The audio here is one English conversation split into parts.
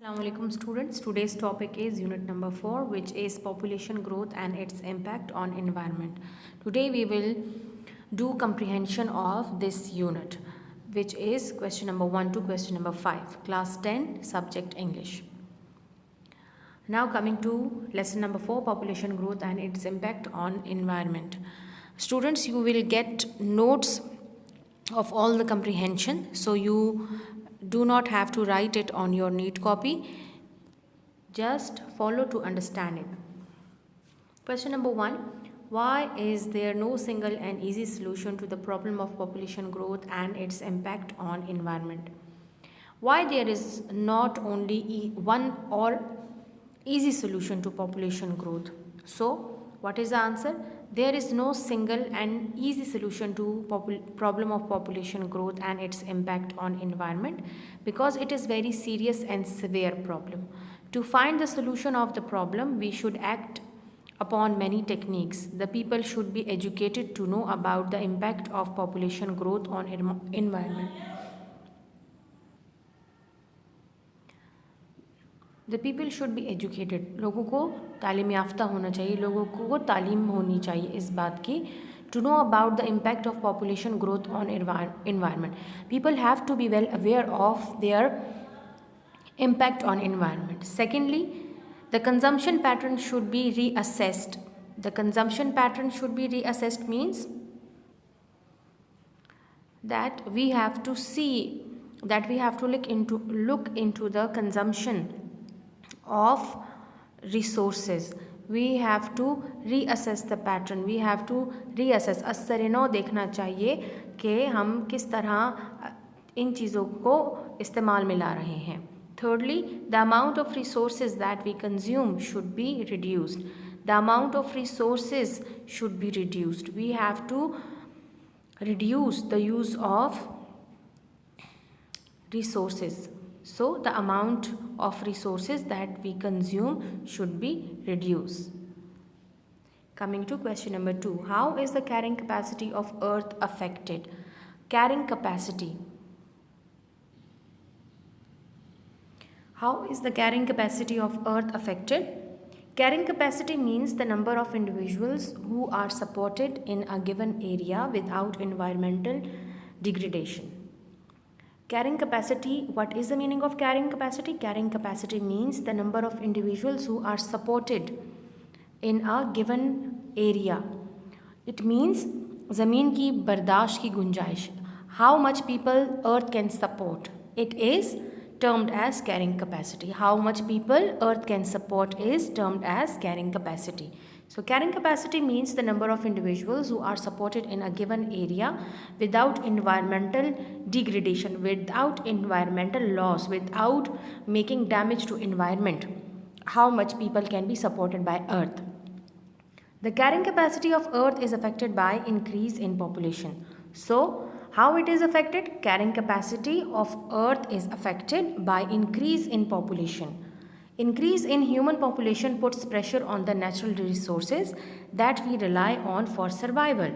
Assalamualaikum students. Today's topic is unit number 4, which is population growth and its impact on environment. Today we will do comprehension of this unit, which is question number 1 to question number 5, class 10, subject English. Now coming to lesson number 4, population growth and its impact on environment. Students, you will get notes of all the comprehension, so you do not have to write it on your neat copy, just follow to understand it. Question number 1, why is there no single and easy solution to the problem of population growth and its impact on environment? Why there is not only one or easy solution to population growth? So what is the answer? There is no single and easy solution to problem of population growth and its impact on environment, because it is very serious and severe problem. To find the solution of the problem, we should act upon many techniques. The people should be educated to know about the impact of population growth on environment. The people should be educated, लोगों को तालीम याफ्ता होना चाहिए, लोगों को तालीम होनी चाहिए इस बात की, to know about the impact of population growth on environment. People have to be well aware of their impact on environment. Secondly, the consumption pattern should be reassessed. The consumption pattern should be reassessed means that we have to see, that we have to look into the consumption of resources. We have to reassess the pattern. We have to reassess. असर-ए-नौ देखना चाहिए कि हम किस तरह इन चीज़ों को इस्तेमाल में ला रहे हैं. Thirdly, the amount of resources that we consume should be reduced. The amount of resources should be reduced. We have to reduce the use of resources. So the amount of resources that we consume should be reduced. Coming to question number 2, how is the carrying capacity of earth affected? Carrying capacity. How is the carrying capacity of earth affected? Carrying capacity means the number of individuals who are supported in a given area without environmental degradation. Carrying capacity, what is the meaning of carrying capacity? Carrying capacity means the number of individuals who are supported in a given area. It means ज़मीन की बर्दाश्त की गुंजाइश. How much people earth can support. It is termed as carrying capacity. How much people earth can support is termed as carrying capacity. So carrying capacity means the number of individuals who are supported in a given area without environmental degradation, without environmental loss, without making damage to environment. How much people can be supported by earth. The carrying capacity of earth is affected by increase in population. So how it is affected? Carrying capacity of earth is affected by increase in population. Increase in human population puts pressure on the natural resources that we rely on for survival.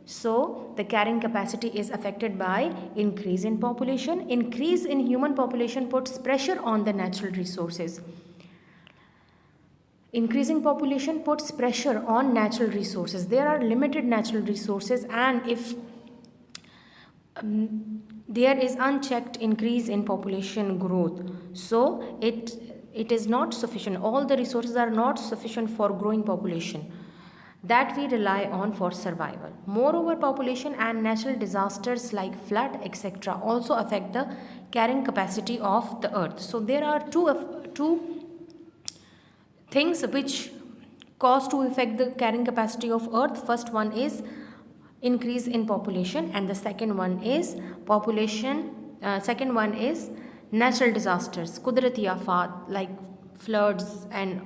So, the carrying capacity is affected by increase in population. Increase in human population puts pressure on the natural resources. Increasing population puts pressure on natural resources. There are limited natural resources, and if there is unchecked increase in population growth, so it is not sufficient. All the resources are not sufficient for growing population that we rely on for survival. Moreover, population and natural disasters like flood, etc. also affect the carrying capacity of the earth. So there are two things which cause to affect the carrying capacity of earth. First one is increase in population, and the second one is natural disasters, kudrati afat like floods and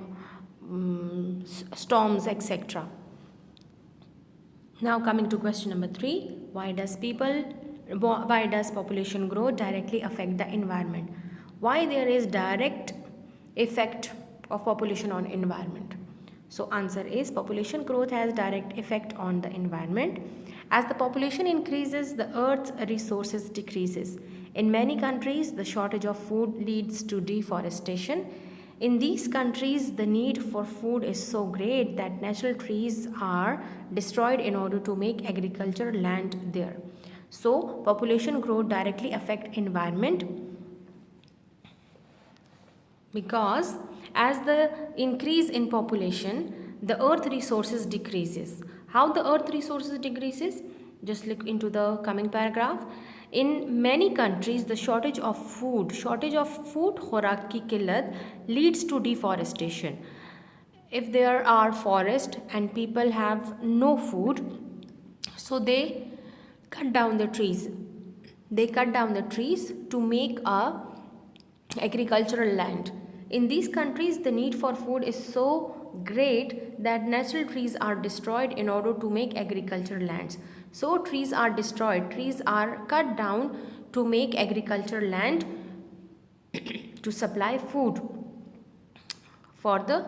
storms, etc. Now coming to question number 3, why does population growth directly affect the environment? Why there is direct effect of population on environment? So answer is population growth has direct effect on the environment. As the population increases, the earth's resources decreases. In many countries, the shortage of food leads to deforestation. In these countries, the need for food is so great that natural trees are destroyed in order to make agriculture land there. So, population growth directly affect environment because as the increase in population, the earth resources decreases. How the earth resources decreases? Just look into the coming paragraph. In many countries, the shortage of food खुराक की किल्लत leads to deforestation. If there are forests and people have no food, so they cut down the trees. They cut down the trees to make a agricultural land. In these countries, the need for food is so great that natural trees are destroyed in order to make agricultural lands. So trees are destroyed, trees are cut down to make agricultural land to supply food for the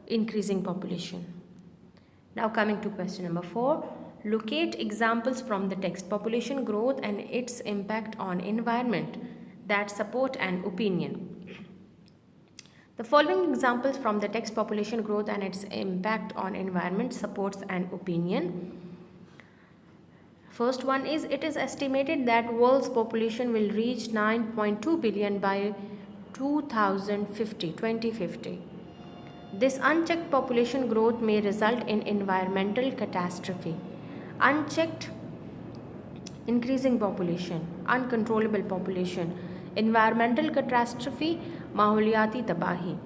increasing population. Now coming to question number 4. Locate examples from the text. Population growth and its impact on environment that support an opinion. The following examples from the text population growth and its impact on environment supports an opinion. First one is, it is estimated that world's population will reach 9.2 billion by 2050. This unchecked population growth may result in environmental catastrophe. Unchecked increasing population, uncontrollable population, environmental catastrophe, माहौलियाती तबाही.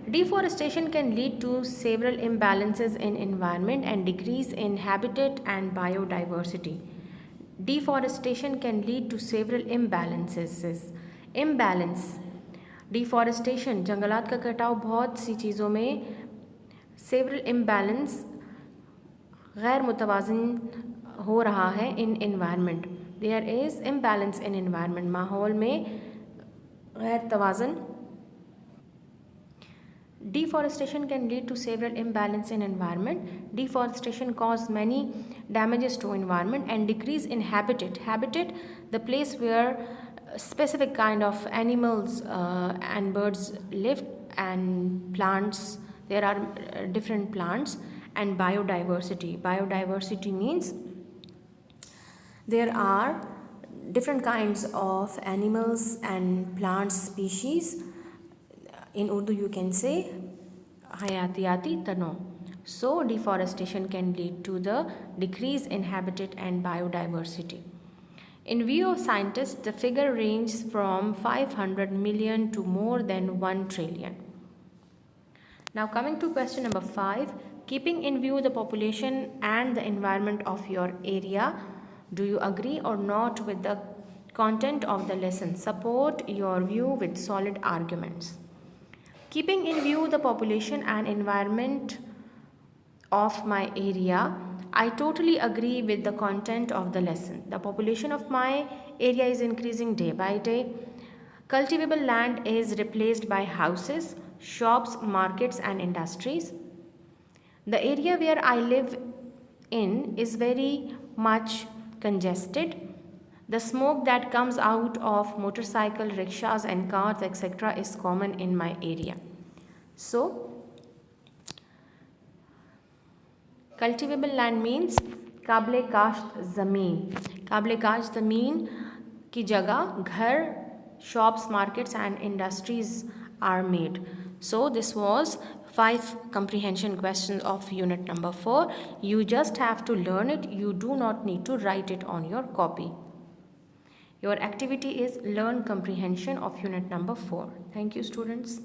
Deforestation can lead to several imbalances in environment and decrease in habitat and biodiversity. Deforestation can lead to several imbalances. Imbalance. Deforestation, जंगलात का कटाव बहुत सी चीज़ों में several imbalance गैर मुतवाज़िन हो रहा है in environment. There is imbalance in environment. माहौल में गैर तवाज़ुन. Deforestation can lead to several imbalance in environment. Deforestation causes many damages to environment and decrease in habitat. Habitat, the place where specific kind of animals and birds live, and plants. There are different plants. And biodiversity. Biodiversity means there are different kinds of animals and plant species. In Urdu you can say hayatiyati tano. So deforestation can lead to the decrease in habitat and biodiversity. In view of scientists, the figure ranges from 500 million to more than 1 trillion. Now coming to question number 5. Keeping in view the population and the environment of your area, do you agree or not with the content of the lesson? Support your view with solid arguments. Keeping in view the population and environment of my area, I totally agree with the content of the lesson. The population of my area is increasing day by day. Cultivable land is replaced by houses, shops, markets and industries. The area where I live in is very much congested. The smoke that comes out of motorcycle, rickshaws and cars etc. is common in my area. So, cultivable land means काबिल काश्त ज़मीन. काबिल काश्त ज़मीन की जगह घर, shops, markets and industries are made. So this was 5 comprehension questions of unit number 4. You just have to learn it. You do not need to write it on your copy. Your activity is learn comprehension of unit number 4. Thank you, students.